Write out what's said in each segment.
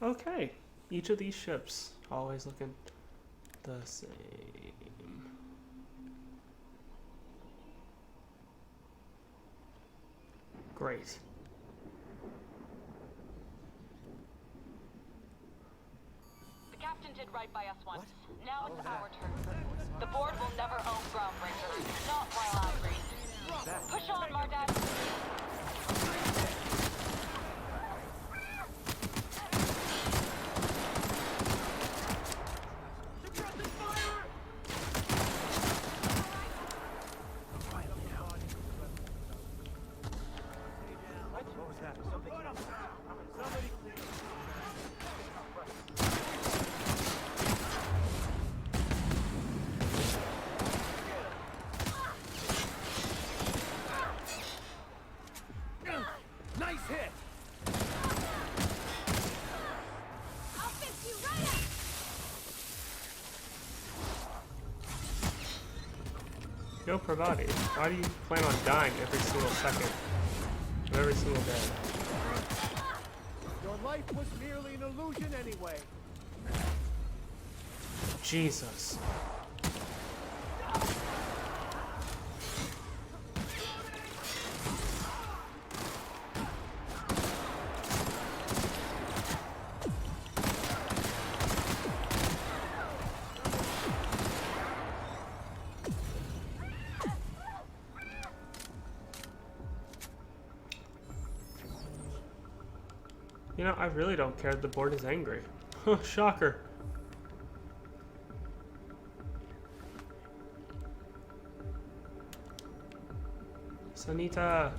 Okay. Each of these ships always looking the same. Great. The captain did right by us once. Now it's our turn. The board will never own Groundbreaker. Not while I reign. Push on, Mardad. Nice hit! I'll fix you right up! Yo, Pravati, why do you plan on dying every single second of every single day? Your life was merely an illusion anyway. Jesus. You know, I really don't care that the board is angry. Shocker. Sanita.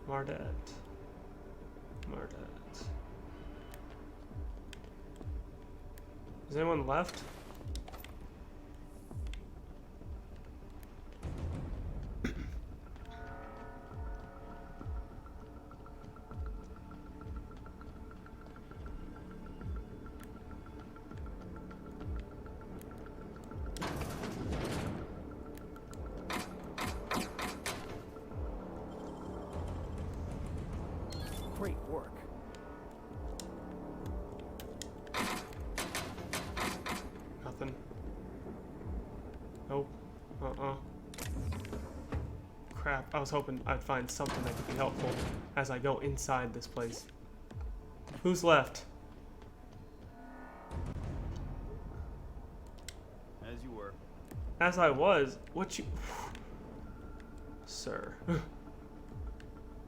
Mardet. Mardet. Is anyone left? Great work. Nothing. Nope. Crap, I was hoping I'd find something that could be helpful as I go inside this place. Who's left? As you were. As I was? What you... Sir.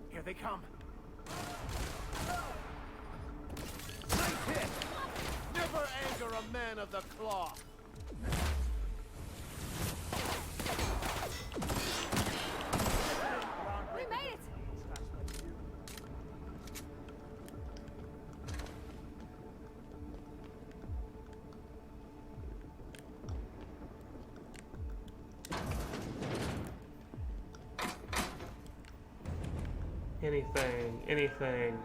Here they come. Nice hit! Never anger a man of the cloth. We made it! Anything, anything.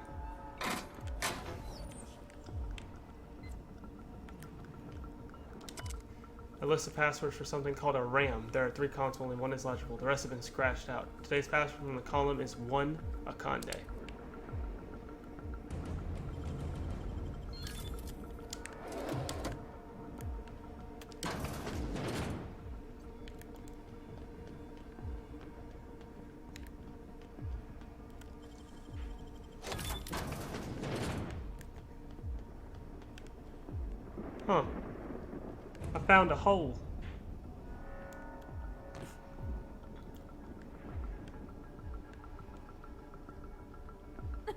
A list of passwords for something called a RAM. There are 3 columns, only one is legible. The rest have been scratched out. Today's password from the column is 1 Akande. Huh. I found a hole. I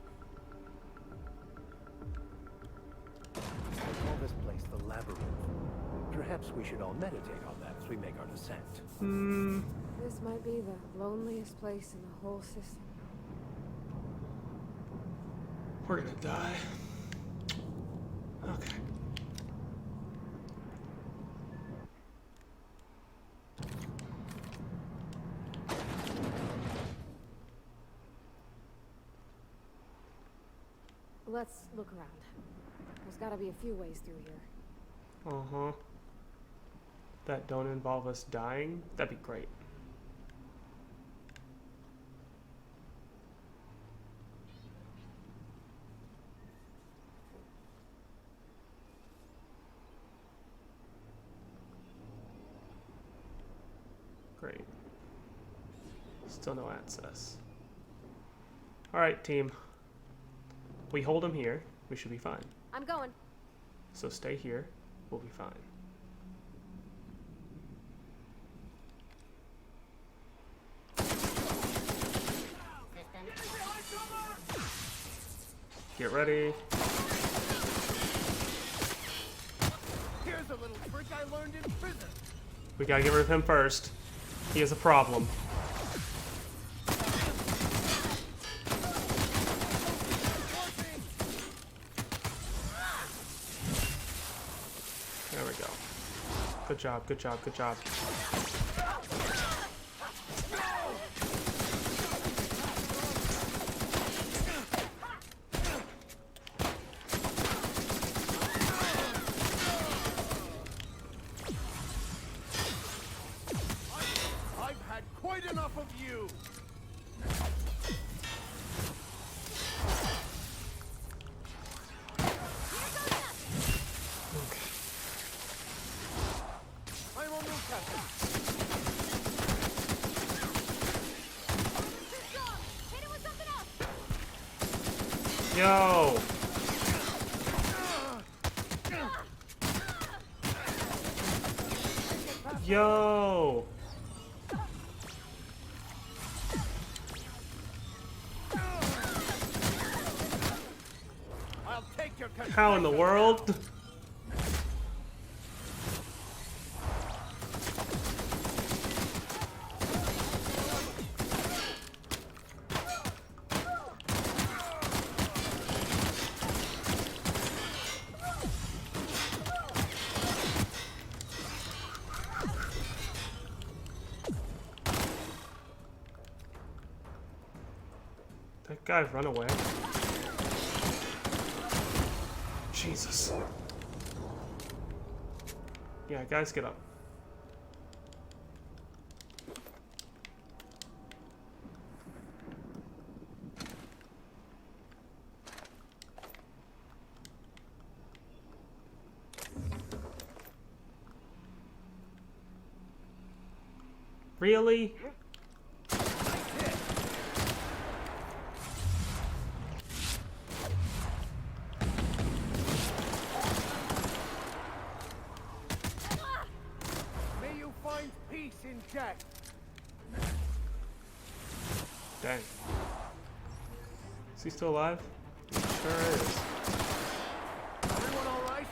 call this place the Labyrinth. Perhaps we should all meditate on that as we make our descent. This might be the loneliest place in the whole system. We're gonna die. Okay. Let's look around. There's gotta be a few ways through here. Uh-huh. That don't involve us dying? That'd be great. Great. Still no access. Alright, team. We hold him here. We should be fine. I'm going. So stay here. We'll be fine. Get ready. Here's a little trick I learned in prison. We gotta get rid of him first. He is a problem. There we go. Good job, good job, good job. I've had quite enough of you. I'm on your captain. Too strong. Hit it with something else. Yo! Yo! I'll take your control. How in the world? That guy run away. Jesus. Yeah, guys, get up. Really? May you find peace in death. Dang. Is he still alive? He sure is. Everyone all right?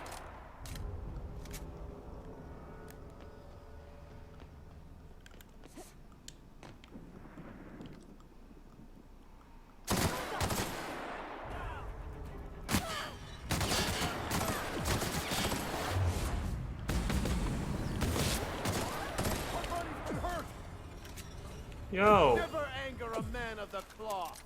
Somebody's been hurt. Yo! Never anger a man of the cloth.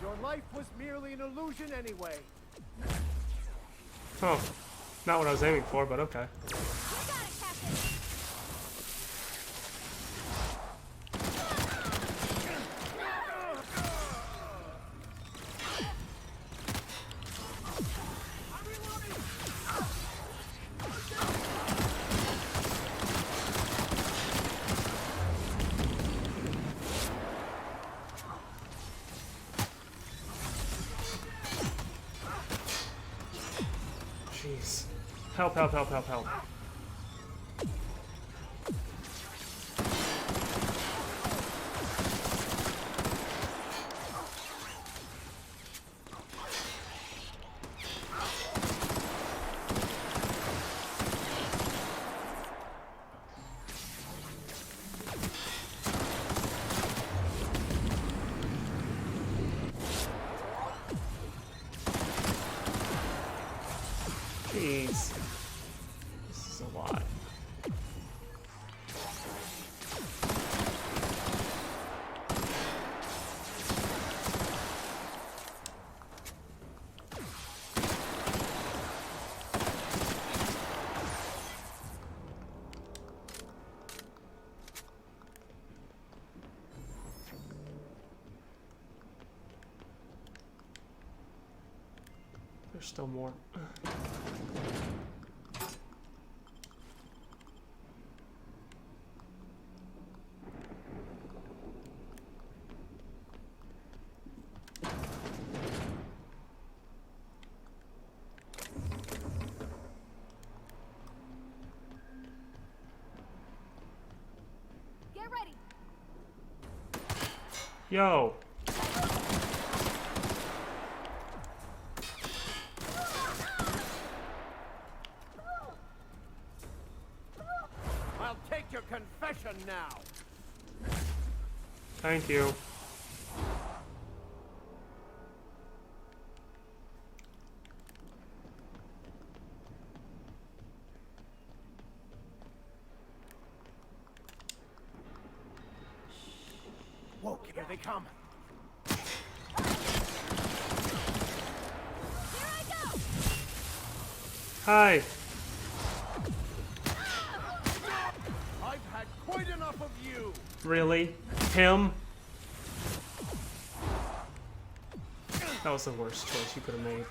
Your life was merely an illusion anyway. Oh. Not what I was aiming for, but okay. You got it, Captain. Help, help, help, help, help. Jeez. This is a lot. There's still more. Get ready. Yo. I'll take your confession now. Thank you. Whoa, here they come. Here I go. Hi. I've had quite enough of you. Really? Him? That was the worst choice you could have made.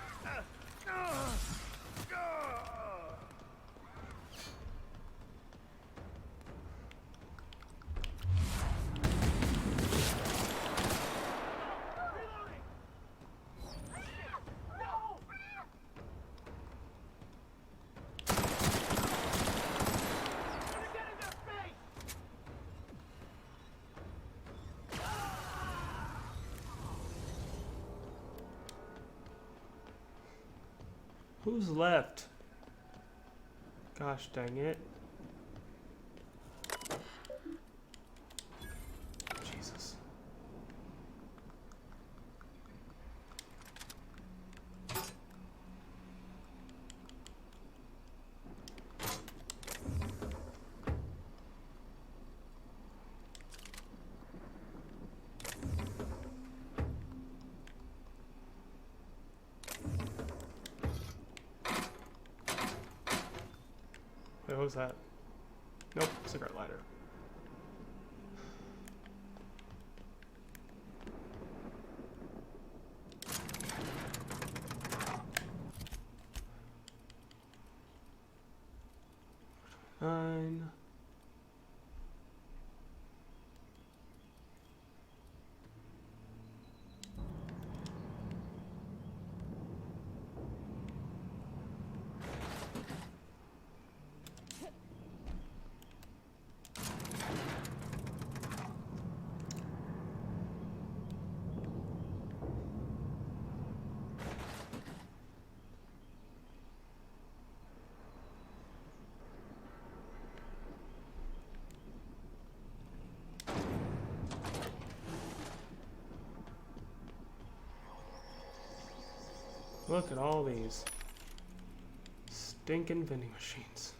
Who's left? Gosh dang it. Jesus. Wait, what was that? Nope, cigarette lighter. Nine. Look at all these stinking vending machines.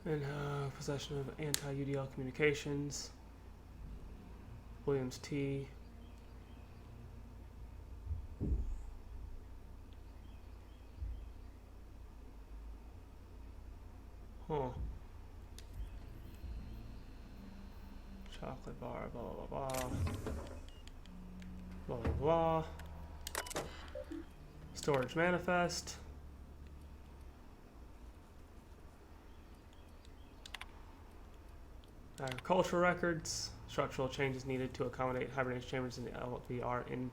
And possession of anti-UDL communications. Williams T. Huh. Chocolate bar, blah, blah, blah, blah. Blah, blah, blah. Storage manifest. Agricultural records. Structural changes needed to accommodate hibernation chambers in the LVR in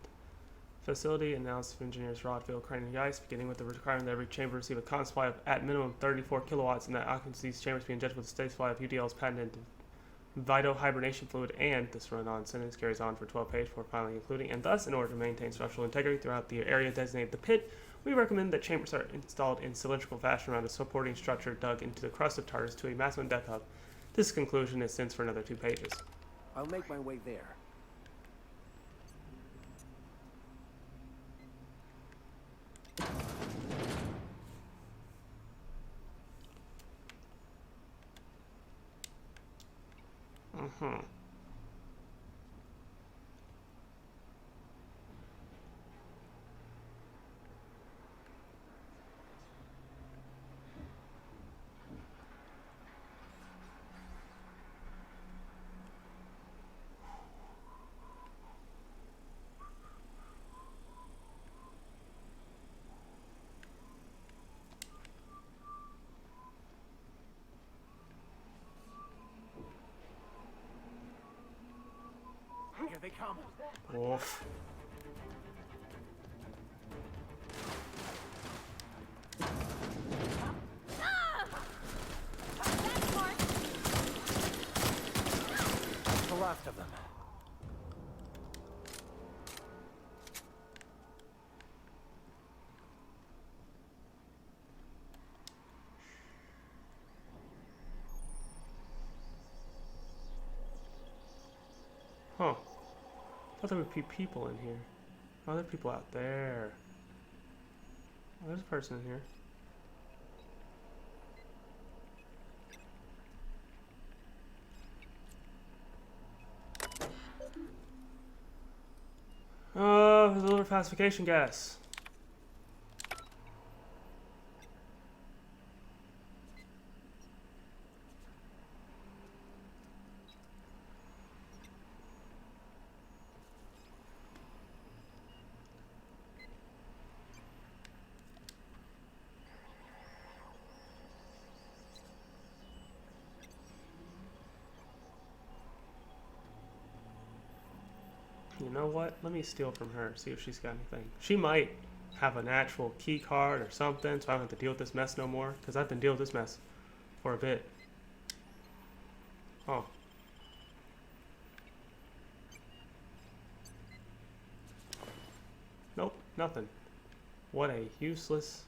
facility. Analysis of engineers Rodville, Crane, and Geist, beginning with the requirement that every chamber receive a constant supply of at minimum 34 kilowatts, and that occupancy of these chambers be injected with a steady supply of UDL's patented vital hibernation fluid. And this run-on sentence carries on for 12 pages before finally concluding. And thus, in order to maintain structural integrity throughout the area designated the pit, we recommend that chambers are installed in cylindrical fashion around a supporting structure dug into the crust of TARDIS to a maximum depth of. This conclusion is since for another 2 pages. I'll make my way there. Mm-hmm. Here they come. Oof. The last of them. Huh. I thought there would be people in here. Oh, there are people out there. Oh, there's a person in here. There's a little pacification gas. You know what? Let me steal from her, see if she's got anything. She might have an actual key card or something, so I don't have to deal with this mess no more. Because I've been dealing with this mess for a bit. Oh. Nope, nothing. What a useless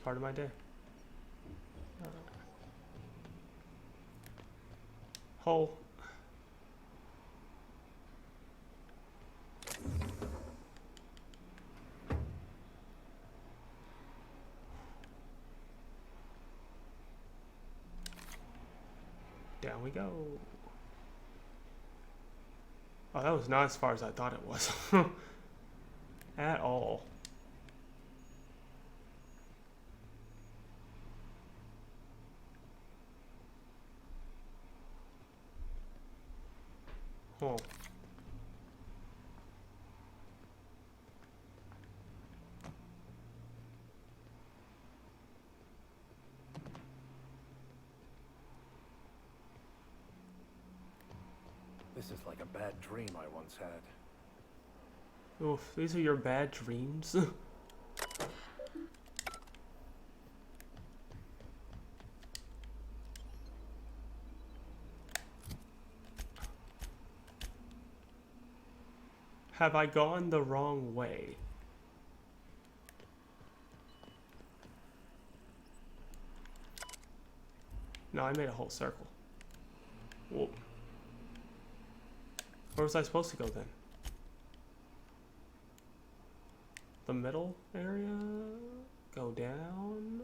part of my day. Hole. Down we go. Oh, that was not as far as I thought it was. At all. Huh. This is like a bad dream I once had. Oof, these are your bad dreams? Have I gone the wrong way? No, I made a whole circle. Whoa. Where was I supposed to go then? The middle area? Go down?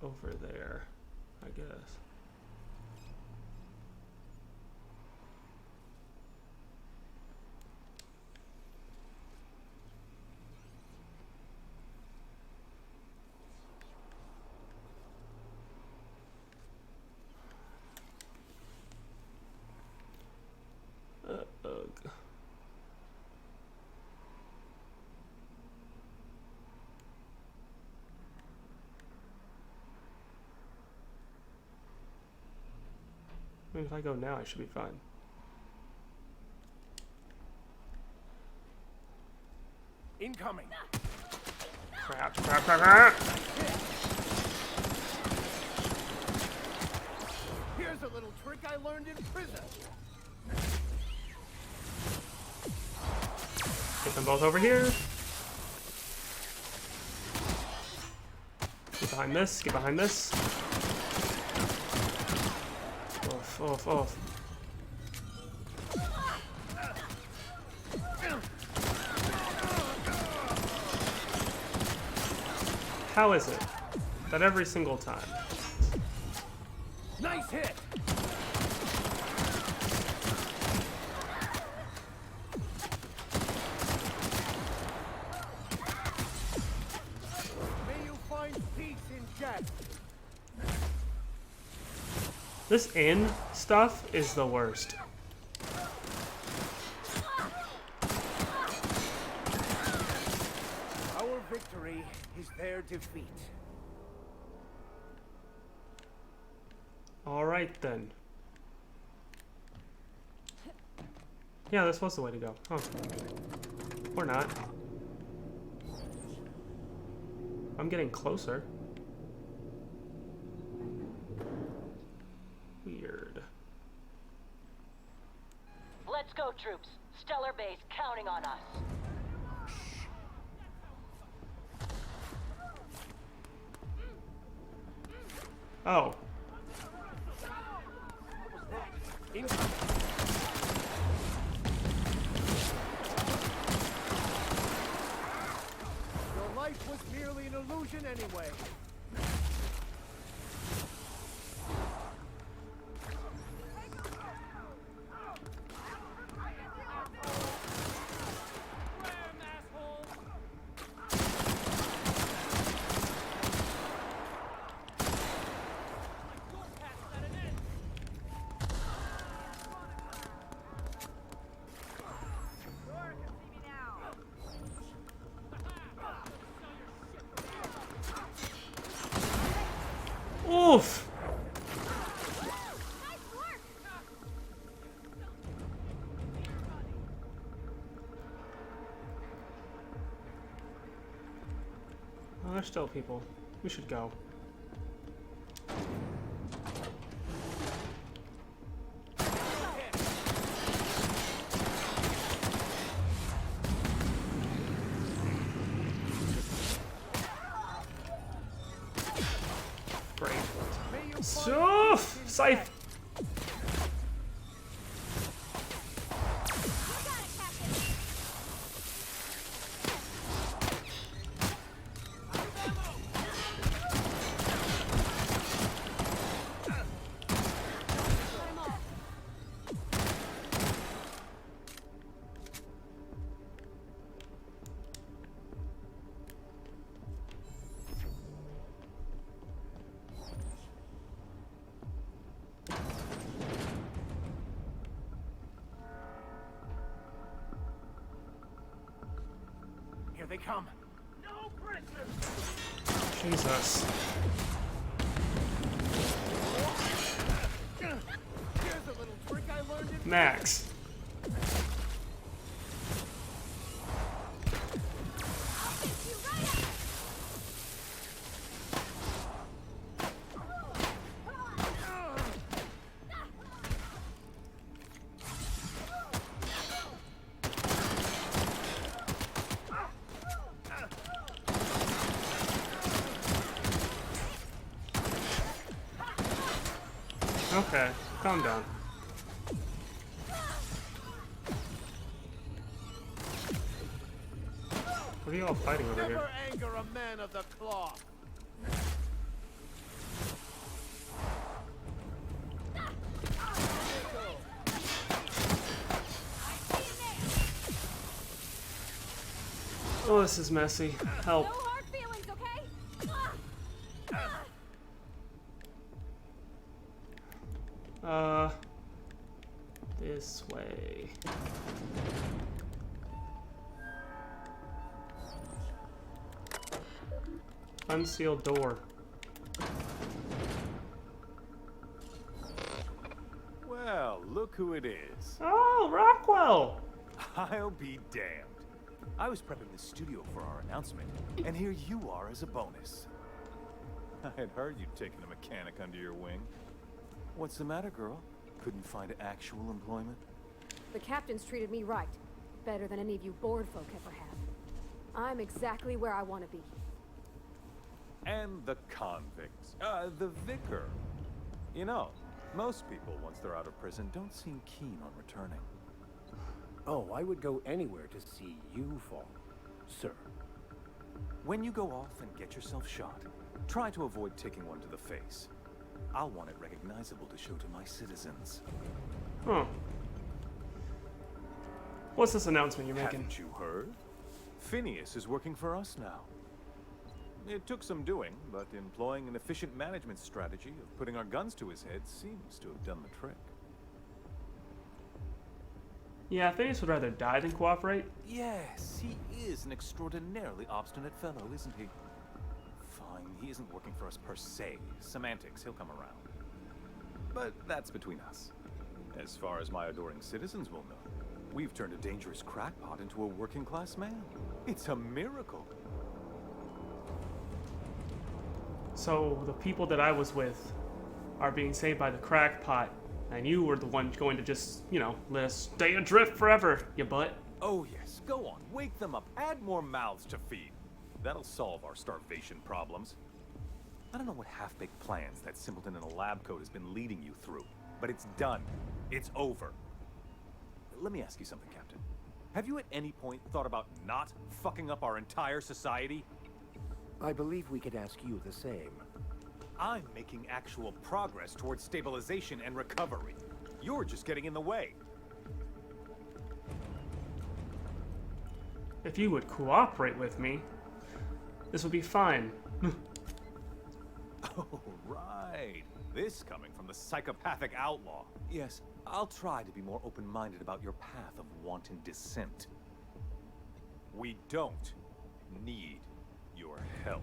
over there, I guess. Ugh. I mean, if I go now, I should be fine. Incoming. Crap, crap, crap, crap! Here's a little trick I learned in prison. Get them both over here. Get behind this, get behind this. Oof, oof, oof. How is it that every single time? Nice hit. May you find peace in Jack. This inn stuff is the worst. Our victory is their defeat. Alright then. Yeah, this was the way to go. Huh. Or not. I'm getting closer. Weird. Let's go, troops. Stellar Base counting on us. Oh. Incoming. Your life was merely an illusion anyway. Oof! Oh, there's still people. We should go. Great. May you find Soof! peace in Scythe! Jack. Here they come. No prisoners. Jesus. Here's a little trick I learned in Max. Okay, calm down. What are you all fighting over here? Never anger a man of the cloth. Oh, this is messy. Help. No hard feelings, okay? This way. Unsealed door. Well, look who it is. Oh, Rockwell! I'll be damned. I was prepping the studio for our announcement, and here you are as a bonus. I had heard you'd taken a mechanic under your wing. What's the matter, girl? Couldn't find actual employment? The captain's treated me right. Better than any of you bored folk ever have. I'm exactly where I want to be. And the convict. The vicar. You know, most people, once they're out of prison, don't seem keen on returning. Oh, I would go anywhere to see you fall, sir. When you go off and get yourself shot, try to avoid taking one to the face. I'll want it recognizable to show to my citizens. Huh. What's this announcement you're making? Haven't you heard? Phineas is working for us now. It took some doing, but employing an efficient management strategy of putting our guns to his head seems to have done the trick. Yeah, Phineas would rather die than cooperate. Yes, he is an extraordinarily obstinate fellow, isn't he? Fine, he isn't working for us per se. Semantics, he'll come around. But that's between us. As far as my adoring citizens will know, we've turned a dangerous crackpot into a working-class man. It's a miracle. So the people that I was with are being saved by the crackpot, and you were the one going to just, you know, let us stay adrift forever, you butt. Oh yes, go on, wake them up, add more mouths to feed. That'll solve our starvation problems. I don't know what half-baked plans that simpleton in a lab coat has been leading you through, but it's done. It's over. Let me ask you something, Captain. Have you at any point thought about not fucking up our entire society? I believe we could ask you the same. I'm making actual progress towards stabilization and recovery. You're just getting in the way. If you would cooperate with me, this would be fine. Oh, right. This coming from the psychopathic outlaw. Yes, I'll try to be more open-minded about your path of wanton dissent. We don't need your help.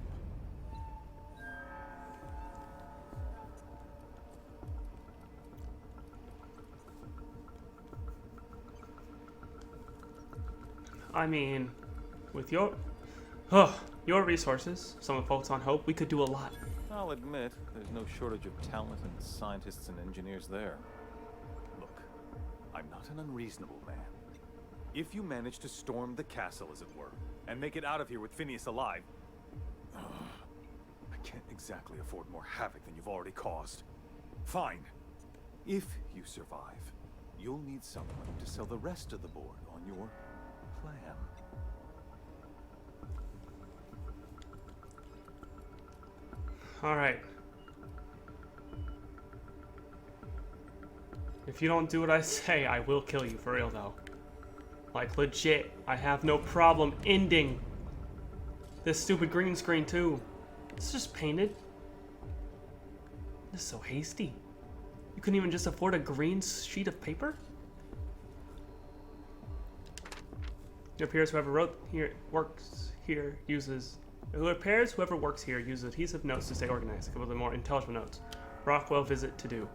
I mean, with your resources, some of folks on Hope, we could do a lot. I'll admit, there's no shortage of talent and scientists and engineers there. Look, I'm not an unreasonable man. If you manage to storm the castle, as it were, and make it out of here with Phineas alive, I can't exactly afford more havoc than you've already caused. Fine. If you survive, you'll need someone to sell the rest of the board on your plan. All right. If you don't do what I say, I will kill you, for real though. Like, legit, I have no problem ending this stupid green screen too. It's just painted. This is so hasty. You couldn't even just afford a green sheet of paper? It appears whoever works here uses adhesive notes to stay organized. A couple of the more intelligible notes. Rockwell visit to do.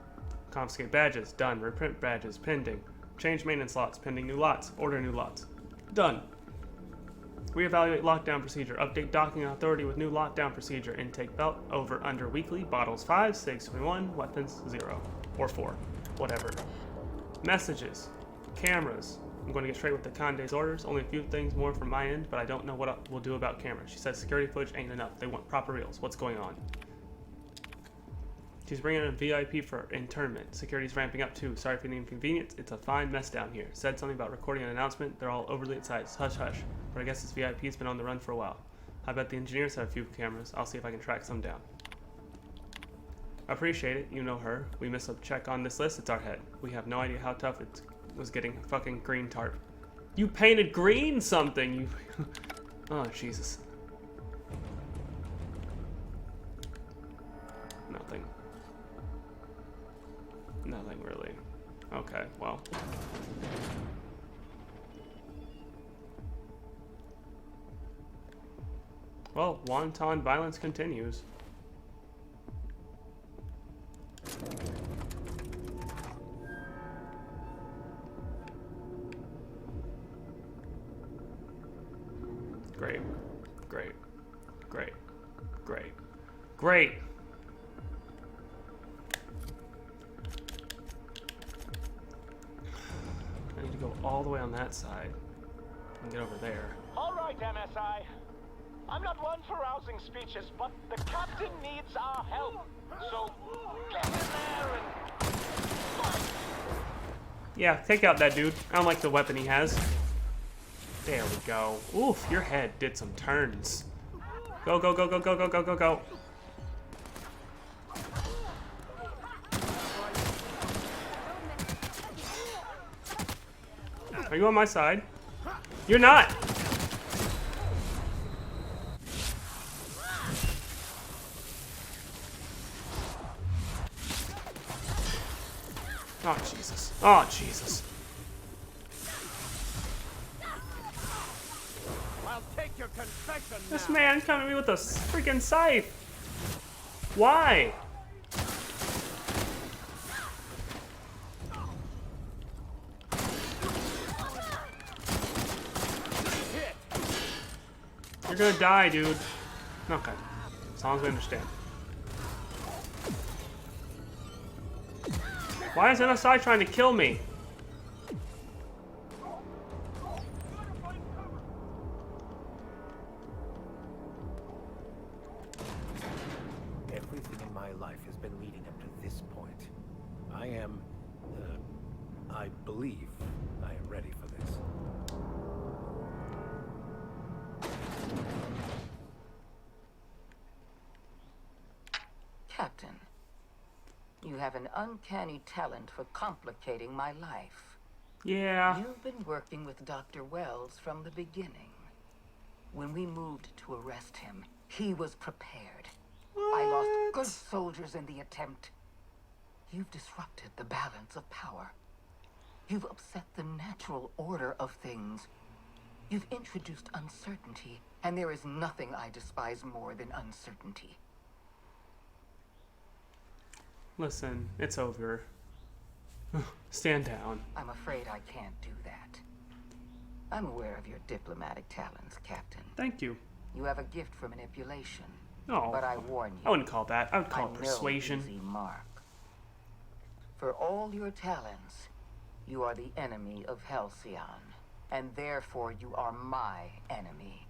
Confiscate badges, done. Reprint badges, pending. Change maintenance lots, pending new lots. Order new lots, done. Reevaluate lockdown procedure. Update docking authority with new lockdown procedure. Intake belt, over, under, weekly. Bottles 5, 6, 21. Weapons 0. Or 4. Whatever. Messages. Cameras. I'm going to get straight with the Conde's orders. Only a few things more from my end, but I don't know what we'll do about cameras. She says security footage ain't enough. They want proper reels. What's going on? She's bringing in a VIP for internment. Security's ramping up too. Sorry for the inconvenience. It's a fine mess down here. Said something about recording an announcement. They're all overly excited. Hush hush. But I guess this VIP's been on the run for a while. I bet the engineers have a few cameras. I'll see if I can track some down. Appreciate it. You know her. We miss a check on this list. It's our head. We have no idea how tough it was getting fucking green tarp. You painted green something. You Oh, Jesus. Nothing. Nothing really. Okay, well. Well, wanton violence continues. Great. Great. Great. Great. Great! I need to go all the way on that side and get over there. All right, MSI. I'm not one for rousing speeches, but the captain needs our help. So get in there and fight. Yeah, take out that dude. I don't like the weapon he has. There we go. Oof, your head did some turns. Go, go, go, go, go, go, go, go, go. Are you on my side? You're not! Oh, Jesus. Oh, Jesus. I'll take your confession This man coming at me with a freaking scythe. Why? You're gonna die, dude. Okay. As long as we understand. Why is MSI trying to kill me? Everything in my life has been leading up to this point. I believe I am ready for this. Captain, you have an uncanny talent for complicating my life. Yeah. You've been working with Dr. Wells from the beginning. When we moved to arrest him, he was prepared. I lost good soldiers in the attempt. You've disrupted the balance of power. You've upset the natural order of things. You've introduced uncertainty, and there is nothing I despise more than uncertainty. Listen, it's over. Stand down. I'm afraid I can't do that. I'm aware of your diplomatic talents, Captain. Thank you. You have a gift for manipulation. Oh, But I warn you. I wouldn't call that. I would call I'm it no persuasion. easy mark. For all your talents, you are the enemy of Halcyon, and therefore you are my enemy.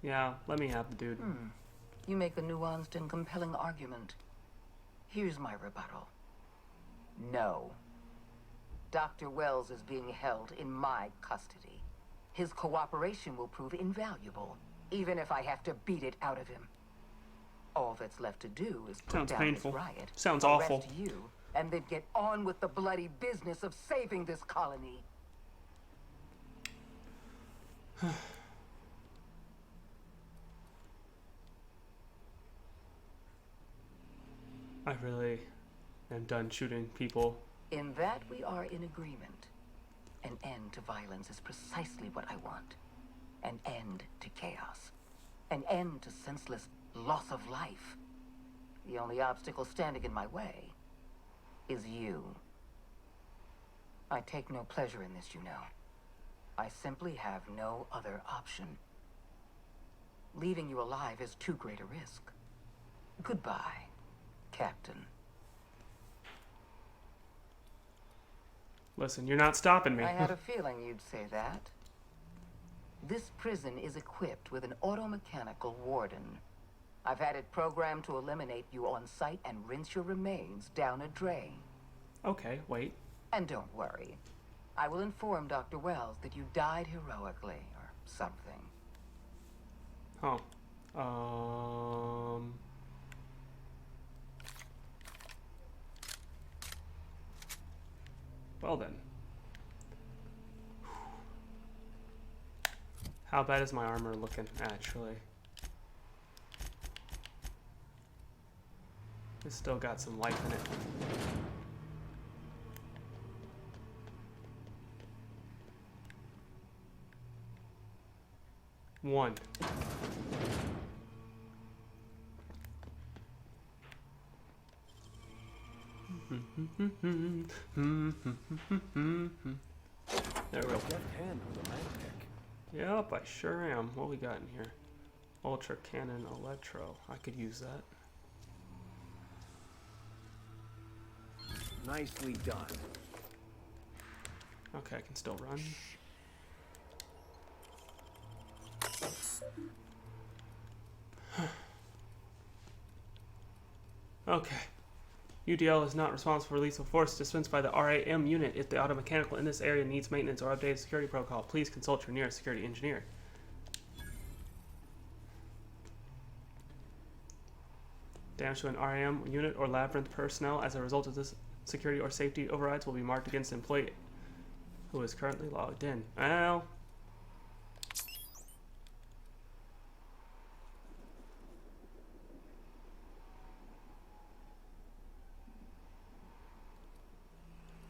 Yeah, let me have the dude. You make a nuanced and compelling argument. Here's my rebuttal. No. Dr. Wells is being held in my custody. His cooperation will prove invaluable, even if I have to beat it out of him. All that's left to do is put Sounds down painful. this riot, Sounds arrest awful. you, and then get on with the bloody business of saving this colony. I really am done shooting people. In that we are in agreement. An end to violence is precisely what I want. An end to chaos. An end to senseless loss of life. The only obstacle standing in my way is you. I take no pleasure in this, you know. I simply have no other option. Leaving you alive is too great a risk. Goodbye, Captain. Listen, you're not stopping me. I had a feeling you'd say that. This prison is equipped with an automechanical warden. I've had it programmed to eliminate you on sight and rinse your remains down a drain. Okay, wait. And don't worry. I will inform Dr. Wells that you died heroically, or something. Oh. Well then. How bad is my armor looking, actually? It's still got some life in it. One. There we go. Left hand with a magtech. Yep, I sure am. What we got in here? Ultra Cannon Electro. I could use that. Nicely done. Okay, I can still run. Okay. UDL is not responsible for lethal force dispensed by the RAM unit. If the automechanical in this area needs maintenance or updated security protocol, please consult your nearest security engineer. Damage to an RAM unit or labyrinth personnel as a result of this security or safety overrides will be marked against the employee who is currently logged in. Well,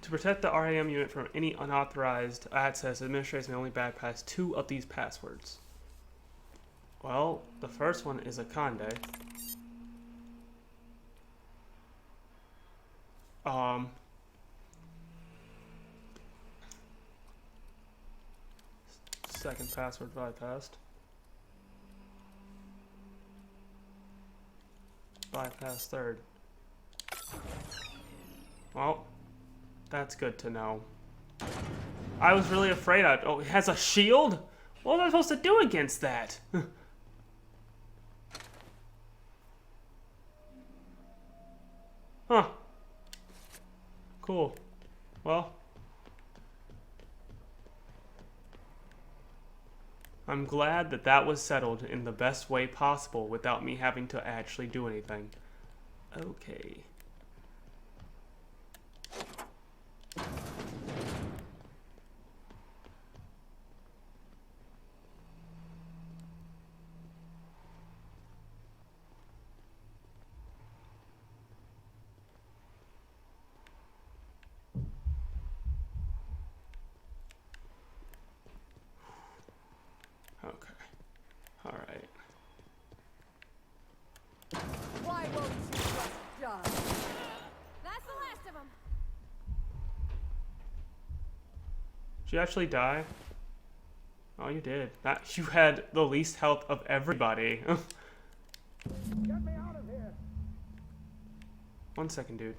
to protect the RAM unit from any unauthorized access, administrators may only bypass 2 of these passwords. Well, the first one is Akande. Second password bypassed. Bypass third. Well, that's good to know. I was really afraid oh, it has a shield? What was I supposed to do against that? Huh. Cool. Well, I'm glad that that was settled in the best way possible without me having to actually do anything. Okay. Okay. All right. Why won't you just die? That's the last of them. Did you actually die? Oh, you did. That you had the least health of everybody. Get me out of here! 1 second, dude.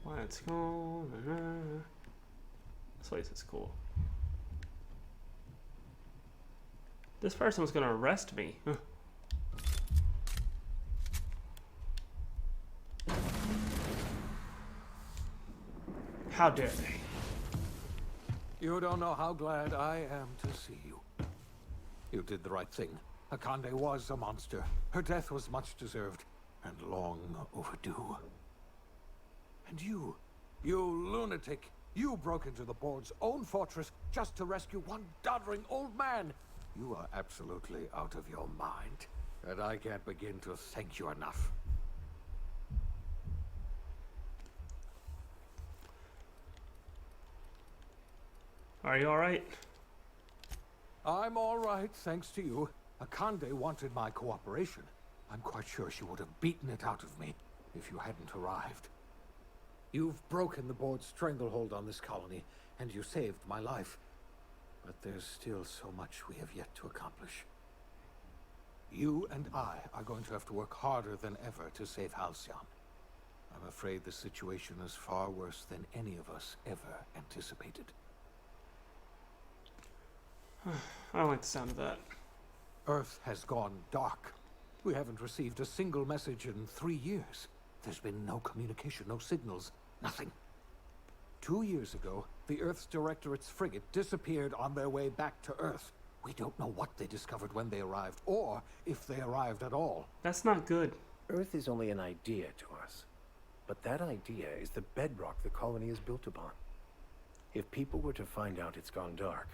Let's go. This place is cool. This person was gonna arrest me. How dare they? You don't know how glad I am to see you. You did the right thing. Akande was a monster. Her death was much deserved, and long overdue. And you lunatic, you broke into the board's own fortress just to rescue one doddering old man. You are absolutely out of your mind, and I can't begin to thank you enough. Are you alright? I'm all right, thanks to you. Akande wanted my cooperation. I'm quite sure she would have beaten it out of me if you hadn't arrived. You've broken the board's stranglehold on this colony, and you saved my life. But there's still so much we have yet to accomplish. You and I are going to have to work harder than ever to save Halcyon. I'm afraid the situation is far worse than any of us ever anticipated. I don't like the sound of that. Earth has gone dark. We haven't received a single message in 3 years. There's been no communication, no signals, nothing. 2 years ago, the Earth's Directorate's frigate disappeared on their way back to Earth. We don't know what they discovered when they arrived, or if they arrived at all. That's not good. Earth is only an idea to us. But that idea is the bedrock the colony is built upon. If people were to find out it's gone dark,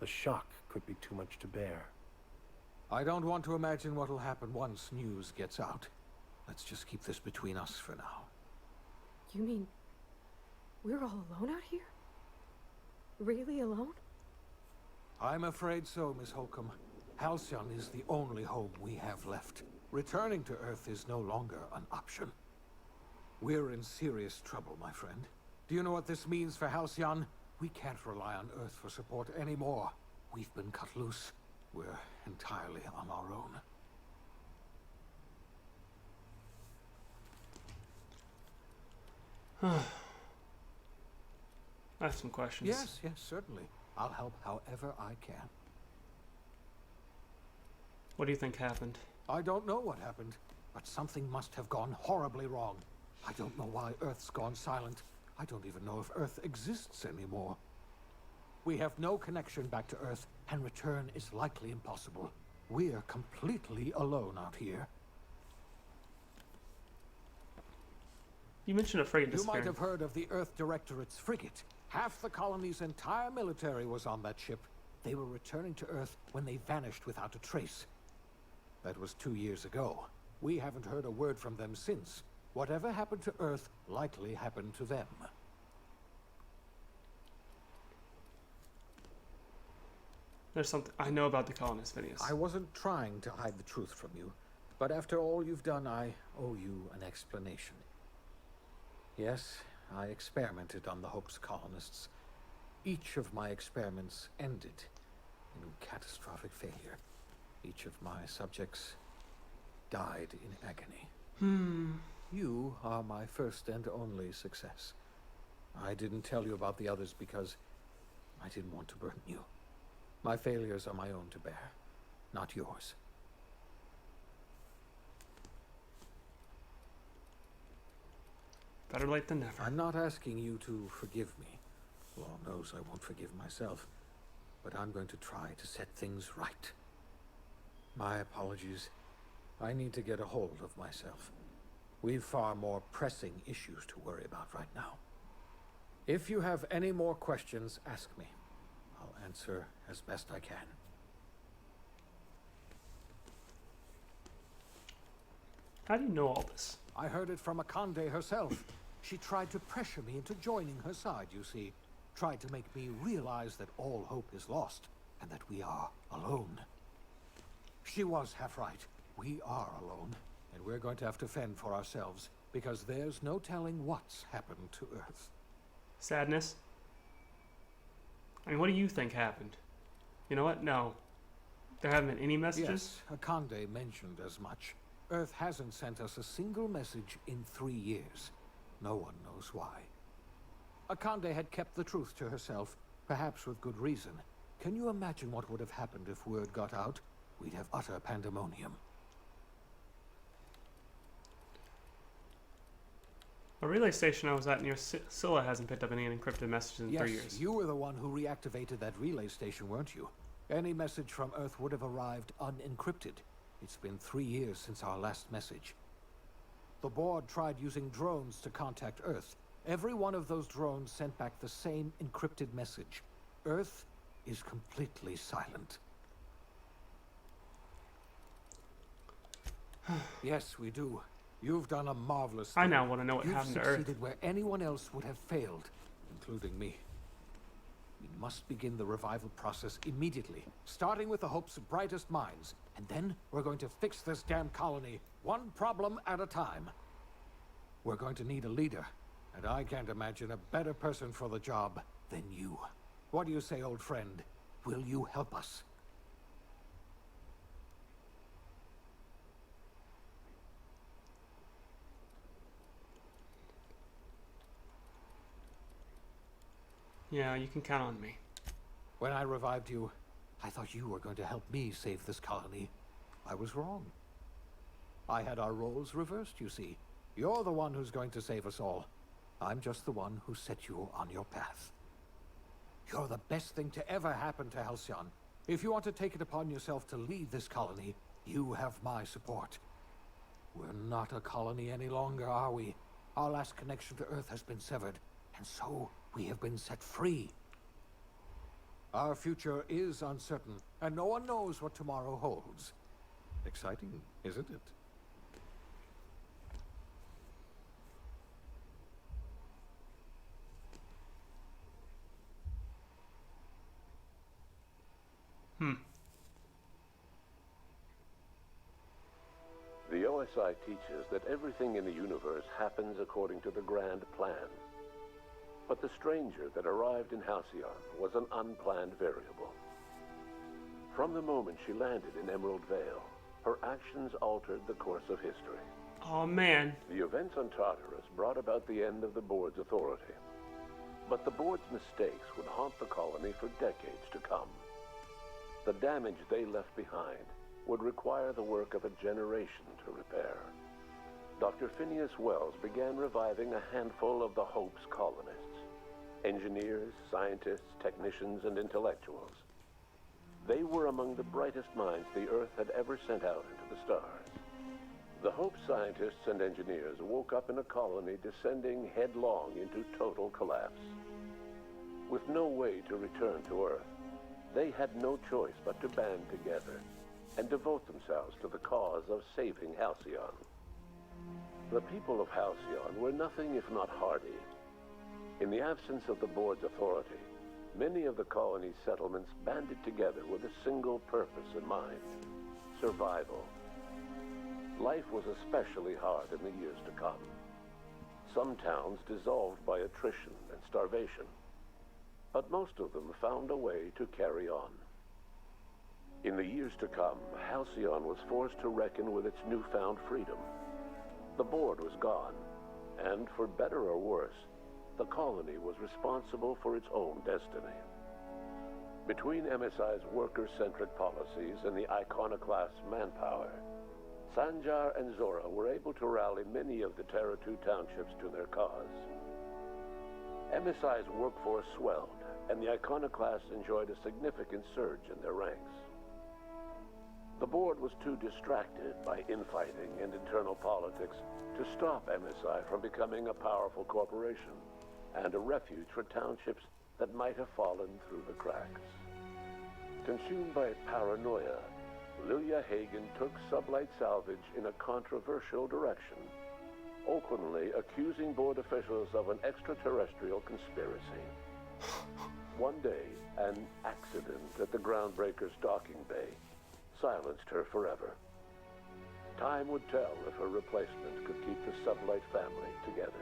the shock could be too much to bear. I don't want to imagine what'll happen once news gets out. Let's just keep this between us for now. You mean we're all alone out here? Really alone? I'm afraid so, Miss Holcomb. Halcyon is the only home we have left. Returning to Earth is no longer an option. We're in serious trouble, my friend. Do you know what this means for Halcyon? We can't rely on Earth for support anymore. We've been cut loose. We're entirely on our own. I have some questions. Yes, certainly. I'll help however I can. What do you think happened? I don't know what happened, but something must have gone horribly wrong. I don't know why Earth's gone silent. I don't even know if Earth exists anymore. We have no connection back to Earth, and return is likely impossible. We're completely alone out here. You mentioned a frigate You disappearing. might have heard of the Earth Directorate's frigate. Half the colony's entire military was on that ship. They were returning to Earth when they vanished without a trace. That was 2 years ago. We haven't heard a word from them since. Whatever happened to Earth likely happened to them. There's something I know about the colonists, Phineas. I wasn't trying to hide the truth from you, but after all you've done, I owe you an explanation. Yes, I experimented on the Hope's colonists. Each of my experiments ended in catastrophic failure. Each of my subjects died in agony. You are my first and only success. I didn't tell you about the others because I didn't want to burden you. My failures are my own to bear, not yours. Better late than never. I'm not asking you to forgive me. Lord knows I won't forgive myself. But I'm going to try to set things right. My apologies. I need to get a hold of myself. We've far more pressing issues to worry about right now. If you have any more questions, ask me. I'll answer as best I can. How do you know all this? I heard it from Akande herself. She tried to pressure me into joining her side, you see. Tried to make me realize that all hope is lost, and that we are alone. She was half right. We are alone, and we're going to have to fend for ourselves, because there's no telling what's happened to Earth. Sadness? I mean, what do you think happened? You know what? No. There haven't been any messages? Yes, Akande mentioned as much. Earth hasn't sent us a single message in 3 years. No one knows why. Akande had kept the truth to herself, perhaps with good reason. Can you imagine what would have happened if word got out? We'd have utter pandemonium. A relay station I was at near Scylla hasn't picked up any encrypted messages in 3 years. Yes, you were the one who reactivated that relay station, weren't you? Any message from Earth would have arrived unencrypted. It's been 3 years since our last message. The board tried using drones to contact Earth. Every one of those drones sent back the same encrypted message. Earth is completely silent. Yes, we do. You've done a marvelous thing. I now want to know what You've happened to Earth. succeeded where anyone else would have failed, including me. We must begin the revival process immediately, starting with the Hope's brightest minds. And then we're going to fix this damn colony, one problem at a time. We're going to need a leader, and I can't imagine a better person for the job than you. What do you say, old friend? Will you help us? Yeah, you can count on me. When I revived you, I thought you were going to help me save this colony. I was wrong. I had our roles reversed, you see. You're the one who's going to save us all. I'm just the one who set you on your path. You're the best thing to ever happen to Halcyon. If you want to take it upon yourself to lead this colony, you have my support. We're not a colony any longer, are we? Our last connection to Earth has been severed, and so we have been set free. Our future is uncertain, and no one knows what tomorrow holds. Exciting, isn't it? The OSI teaches that everything in the universe happens according to the grand plan. But the stranger that arrived in Halcyon was an unplanned variable. From the moment she landed in Emerald Vale, her actions altered the course of history. Oh man. The events on Tartarus brought about the end of the board's authority. But the board's mistakes would haunt the colony for decades to come. The damage they left behind would require the work of a generation to repair. Dr. Phineas Wells began reviving a handful of the Hope's colonists. Engineers, scientists, technicians, and intellectuals. They were among the brightest minds the Earth had ever sent out into the stars. The Hope scientists and engineers woke up in a colony descending headlong into total collapse. With no way to return to Earth, they had no choice but to band together and devote themselves to the cause of saving Halcyon. The people of Halcyon were nothing if not hardy. In the absence of the board's authority, many of the colony's settlements banded together with a single purpose in mind: survival. Life was especially hard in the years to come. Some towns dissolved by attrition and starvation, but most of them found a way to carry on. In the years to come, Halcyon was forced to reckon with its newfound freedom. The board was gone, and for better or worse, the colony was responsible for its own destiny. Between MSI's worker-centric policies and the iconoclast's manpower, Sanjar and Zora were able to rally many of the Terra 2 townships to their cause. MSI's workforce swelled, and the iconoclasts enjoyed a significant surge in their ranks. The board was too distracted by infighting and internal politics to stop MSI from becoming a powerful corporation and a refuge for townships that might have fallen through the cracks. Consumed by paranoia, Lilia Hagen took Sublight Salvage in a controversial direction, openly accusing board officials of an extraterrestrial conspiracy. One day, an accident at the Groundbreaker's docking bay silenced her forever. Time would tell if her replacement could keep the Sublight family together.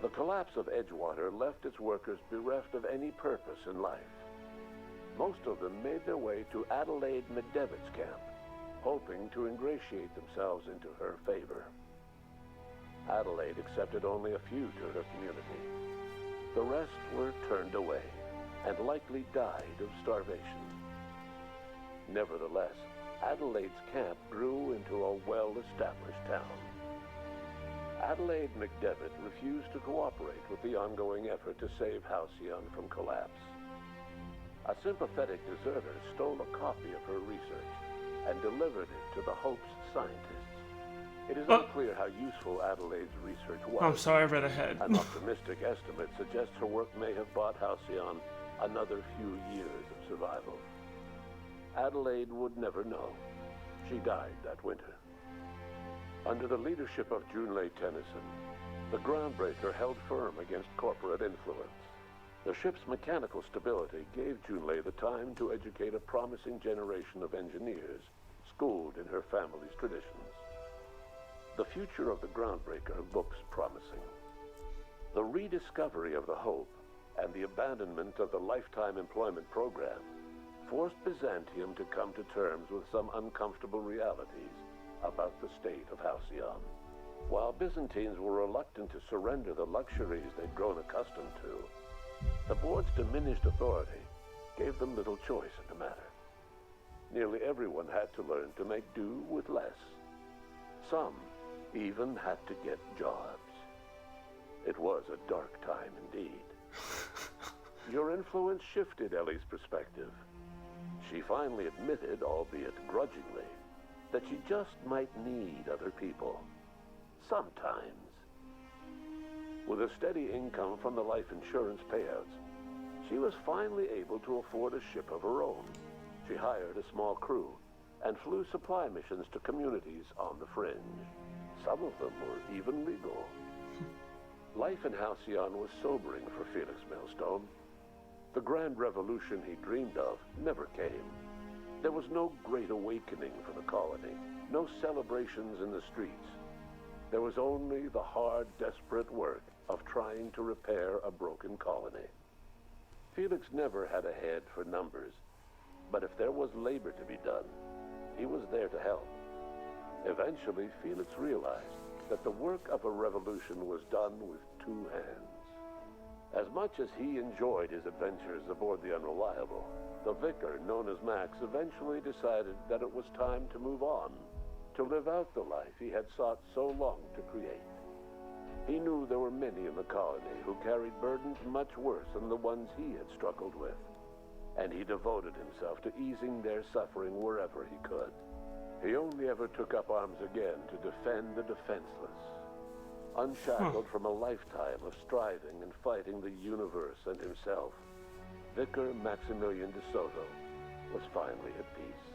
The collapse of Edgewater left its workers bereft of any purpose in life. Most of them made their way to Adelaide Medevit's camp, hoping to ingratiate themselves into her favor. Adelaide accepted only a few to her community. The rest were turned away and likely died of starvation. Nevertheless, Adelaide's camp grew into a well-established town. Adelaide McDevitt refused to cooperate with the ongoing effort to save Halcyon from collapse. A sympathetic deserter stole a copy of her research and delivered it to the Hope's scientists. It is unclear how useful Adelaide's research was. I'm sorry, I read ahead. An optimistic estimate suggests her work may have bought Halcyon another few years of survival. Adelaide would never know. She died that winter. Under the leadership of Junlei Tennyson, the Groundbreaker held firm against corporate influence. The ship's mechanical stability gave Junlei the time to educate a promising generation of engineers, schooled in her family's traditions. The future of the Groundbreaker looks promising. The rediscovery of the Hope and the abandonment of the Lifetime Employment Program forced Byzantium to come to terms with some uncomfortable realities about the state of Halcyon. While Byzantines were reluctant to surrender the luxuries they'd grown accustomed to, the board's diminished authority gave them little choice in the matter. Nearly everyone had to learn to make do with less. Some even had to get jobs. It was a dark time indeed. Your influence shifted Ellie's perspective. She finally admitted, albeit grudgingly, that she just might need other people. Sometimes. With a steady income from the life insurance payouts, she was finally able to afford a ship of her own. She hired a small crew and flew supply missions to communities on the fringe. Some of them were even legal. Life in Halcyon was sobering for Felix Millstone. The grand revolution he dreamed of never came. There was no great awakening for the colony, no celebrations in the streets. There was only the hard, desperate work of trying to repair a broken colony. Felix never had a head for numbers, but if there was labor to be done, he was there to help. Eventually, Felix realized that the work of a revolution was done with two hands. As much as he enjoyed his adventures aboard the Unreliable, the vicar, known as Max, eventually decided that it was time to move on, to live out the life he had sought so long to create. He knew there were many in the colony who carried burdens much worse than the ones he had struggled with, and he devoted himself to easing their suffering wherever he could. He only ever took up arms again to defend the defenseless. Unshackled from a lifetime of striving and fighting the universe and himself, Vicar Maximilian de Soto was finally at peace.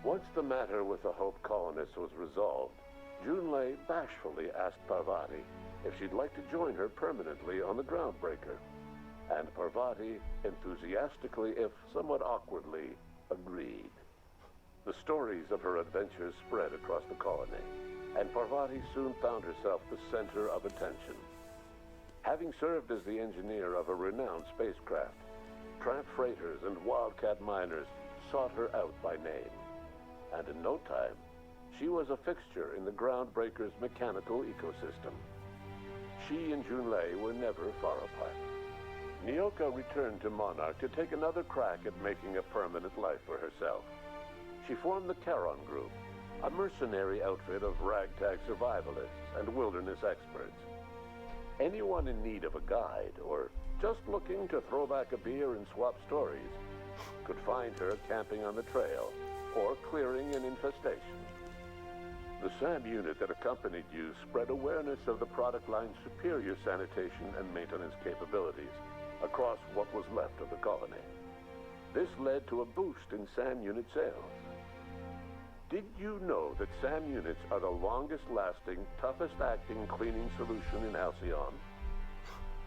Once the matter with the Hope colonists was resolved, Junlei bashfully asked Parvati if she'd like to join her permanently on the Groundbreaker, and Parvati enthusiastically, if somewhat awkwardly, agreed. The stories of her adventures spread across the colony, and Parvati soon found herself the center of attention. Having served as the engineer of a renowned spacecraft, tramp freighters and wildcat miners sought her out by name, and in no time, she was a fixture in the Groundbreaker's mechanical ecosystem. She and Junlei were never far apart. Nyoka returned to Monarch to take another crack at making a permanent life for herself. She formed the Charon Group, a mercenary outfit of ragtag survivalists and wilderness experts. Anyone in need of a guide, or just looking to throw back a beer and swap stories, could find her camping on the trail or clearing an infestation. The SAM unit that accompanied you spread awareness of the product line's superior sanitation and maintenance capabilities across what was left of the colony. This led to a boost in SAM unit sales. Did you know that SAM units are the longest-lasting, toughest-acting cleaning solution in Halcyon?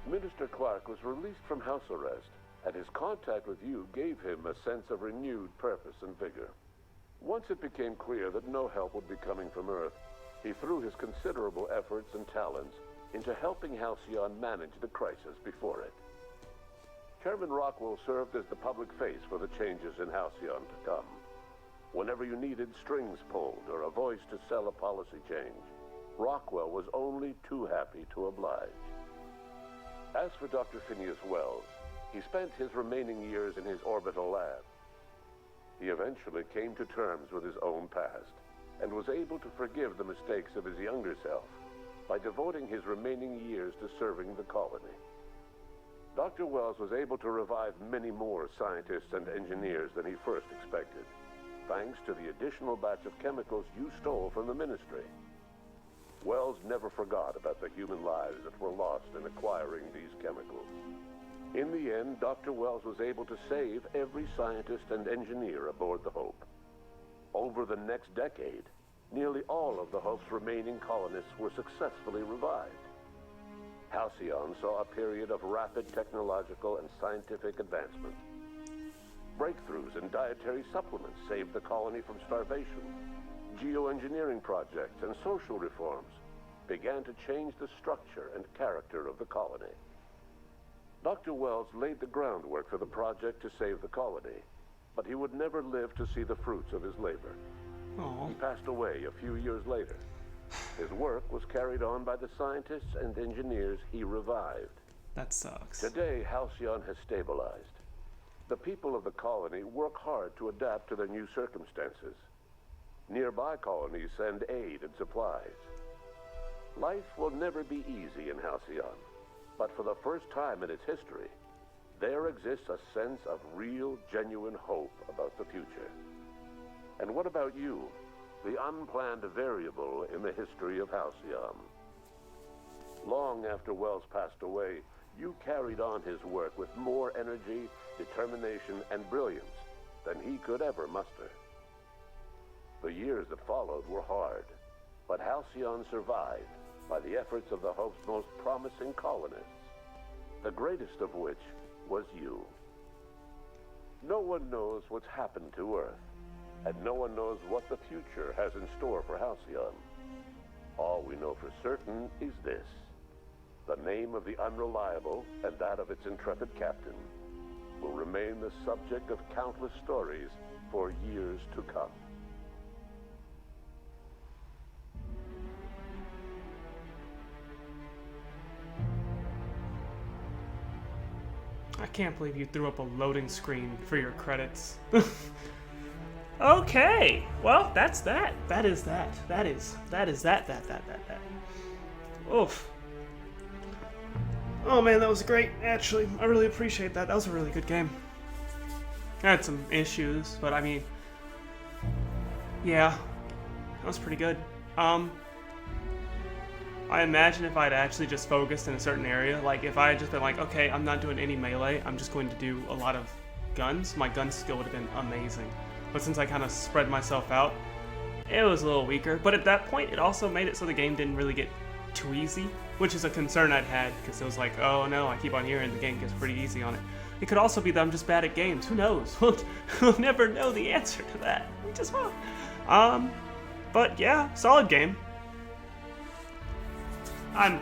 Minister Clark was released from house arrest, and his contact with you gave him a sense of renewed purpose and vigor. Once it became clear that no help would be coming from Earth, he threw his considerable efforts and talents into helping Halcyon manage the crisis before it. Chairman Rockwell served as the public face for the changes in Halcyon to come. Whenever you needed strings pulled or a voice to sell a policy change, Rockwell was only too happy to oblige. As for Dr. Phineas Wells, he spent his remaining years in his orbital lab. He eventually came to terms with his own past and was able to forgive the mistakes of his younger self by devoting his remaining years to serving the colony. Dr. Wells was able to revive many more scientists and engineers than he first expected, thanks to the additional batch of chemicals you stole from the Ministry. Wells never forgot about the human lives that were lost in acquiring these chemicals. In the end, Dr. Wells was able to save every scientist and engineer aboard the Hope. Over the next decade, nearly all of the Hope's remaining colonists were successfully revived. Halcyon saw a period of rapid technological and scientific advancement. Breakthroughs in dietary supplements saved the colony from starvation. Geoengineering projects and social reforms began to change the structure and character of the colony. Dr. Wells laid the groundwork for the project to save the colony, but he would never live to see the fruits of his labor. Aww. He passed away a few years later. His work was carried on by the scientists and engineers he revived. That sucks. Today, Halcyon has stabilized. The people of the colony work hard to adapt to their new circumstances. Nearby colonies send aid and supplies. Life will never be easy in Halcyon, but for the first time in its history, there exists a sense of real, genuine hope about the future. And what about you, the unplanned variable in the history of Halcyon? Long after Wells passed away, you carried on his work with more energy, determination, and brilliance than he could ever muster. The years that followed were hard, but Halcyon survived by the efforts of the Hope's most promising colonists, the greatest of which was you. No one knows what's happened to Earth, and no one knows what the future has in store for Halcyon. All we know for certain is this: the name of the Unreliable and that of its intrepid captain will remain the subject of countless stories for years to come. I can't believe you threw up a loading screen for your credits. Okay, well, that's that. That is that. That is that. Oof. Oh man, that was great, actually. I really appreciate that. That was a really good game. I had some issues, but I mean, yeah, that was pretty good. I imagine if I'd actually just focused in a certain area, like if I had just been like, okay, I'm not doing any melee, I'm just going to do a lot of guns, my gun skill would have been amazing. But since I kind of spread myself out, it was a little weaker. But at that point, it also made it so the game didn't really get too easy, which is a concern I'd had, because it was like, oh no, I keep on hearing the game gets pretty easy on it. It could also be that I'm just bad at games. Who knows? We'll never know the answer to that. We just won't. But yeah, solid game. I'm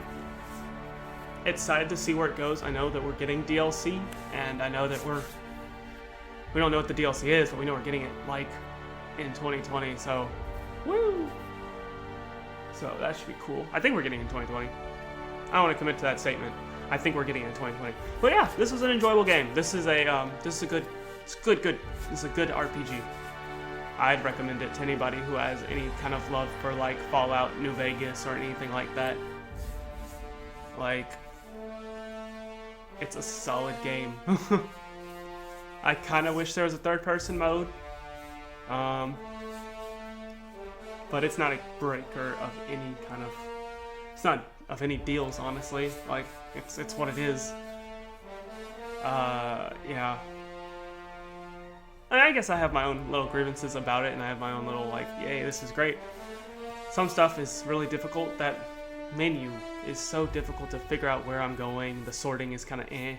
excited to see where it goes. I know that we're getting DLC, and I know that we don't know what the DLC is, but we know we're getting it like in 2020. So, woo! So that should be cool. I think we're getting it in 2020. I don't want to commit to that statement. I think we're getting it in 2020. But yeah, this was an enjoyable game. This is a good RPG. I'd recommend it to anybody who has any kind of love for like Fallout New Vegas or anything like that. Like, it's a solid game. I kind of wish there was a third-person mode, but it's not a breaker of any kind of. It's not of any deals, honestly. Like, it's what it is. Yeah. And I guess I have my own little grievances about it, and I have my own little like, yay, this is great. Some stuff is really difficult. That menu is so difficult to figure out where I'm going. The sorting is kind of eh.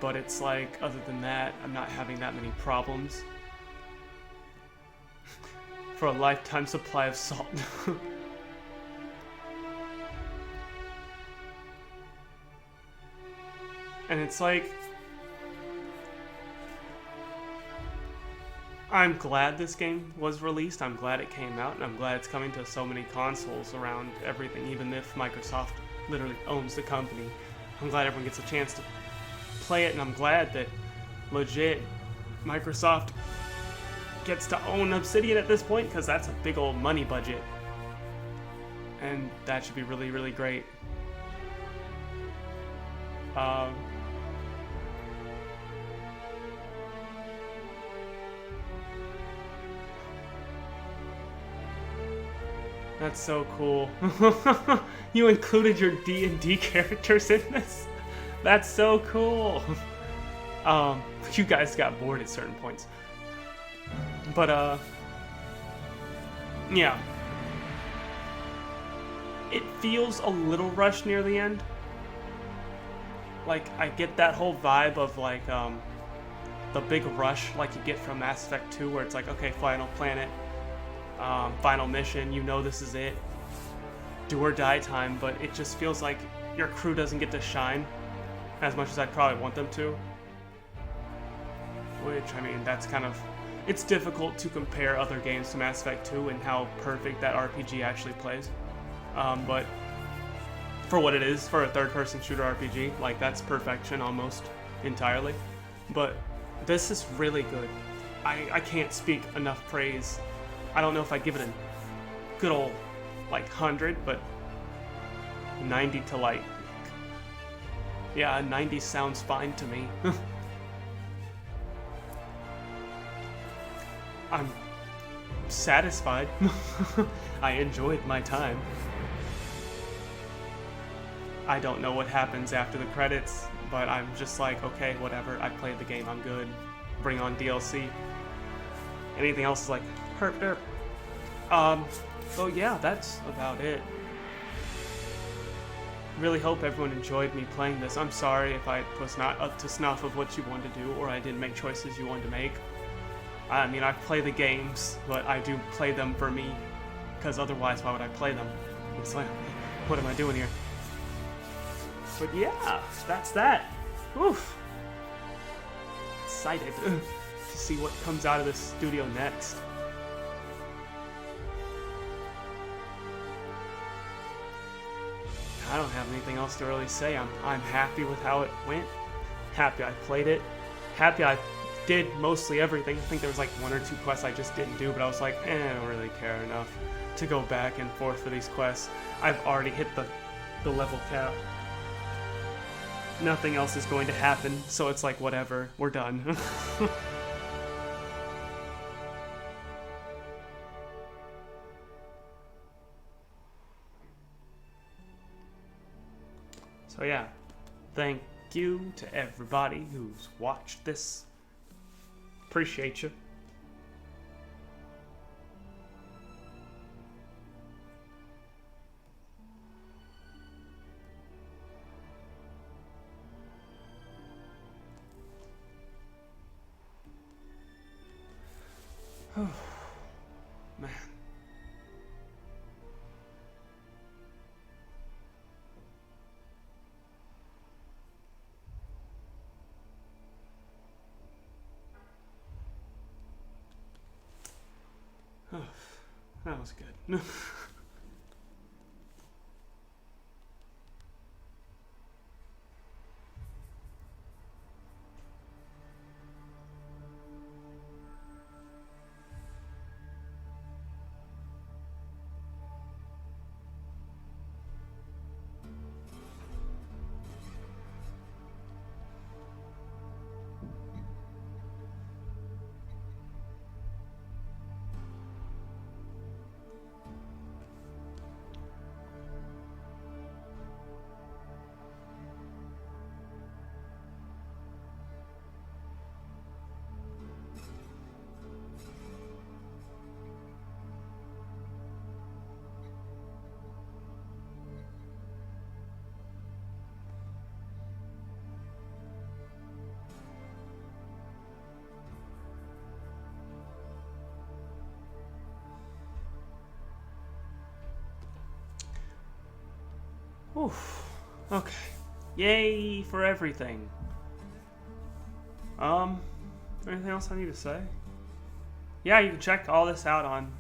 But it's like, other than that, I'm not having that many problems. For a lifetime supply of salt. And it's like, I'm glad this game was released, I'm glad it came out, and I'm glad it's coming to so many consoles around everything, even if Microsoft literally owns the company. I'm glad everyone gets a chance to play it, and I'm glad that legit Microsoft gets to own Obsidian at this point, because that's a big old money budget. And that should be really, really great. That's so cool. You included your D&D characters in this? That's so cool. You guys got bored at certain points. But, yeah. It feels a little rushed near the end. Like, I get that whole vibe of, like, the big rush like you get from Mass Effect 2, where it's like, okay, final planet, final mission, you know this is it. Do or die time, but it just feels like your crew doesn't get to shine as much as I'd probably want them to. Which, I mean, that's kind of... It's difficult to compare other games to Mass Effect 2 and how perfect that RPG actually plays. But for what it is, for a third-person shooter RPG, like, that's perfection almost entirely. But this is really good. I can't speak enough praise. I don't know if I'd give it a good old, like, 100, but 90 to, like... Yeah, 90 sounds fine to me. I'm satisfied. I enjoyed my time. I don't know what happens after the credits, but I'm just like, okay, whatever. I played the game. I'm good. Bring on DLC. Anything else is like, herp derp. So yeah, that's about it. Really hope everyone enjoyed me playing this. I'm sorry if I was not up to snuff of what you wanted to do, or I didn't make choices you wanted to make. I mean, I play the games, but I do play them for me, because otherwise, why would I play them? It's like, what am I doing here? But yeah, that's that. Oof. Excited to see what comes out of this studio next. I don't have anything else to really say. I'm happy with how it went. Happy I played it. Happy I did mostly everything. I think there was like 1 or 2 quests I just didn't do, but I was like, I don't really care enough to go back and forth for these quests. I've already hit the level cap. Nothing else is going to happen, so it's like, whatever, we're done. So yeah, thank you to everybody who's watched this. Appreciate you. Man. Oh, that was good. Oof. Okay. Yay for everything. Anything else I need to say? Yeah, you can check all this out on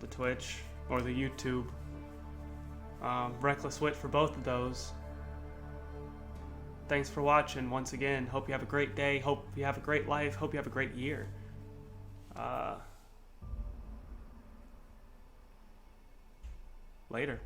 the Twitch or the YouTube. Reckless Wit for both of those. Thanks for watching once again. Hope you have a great day. Hope you have a great life. Hope you have a great year. Later.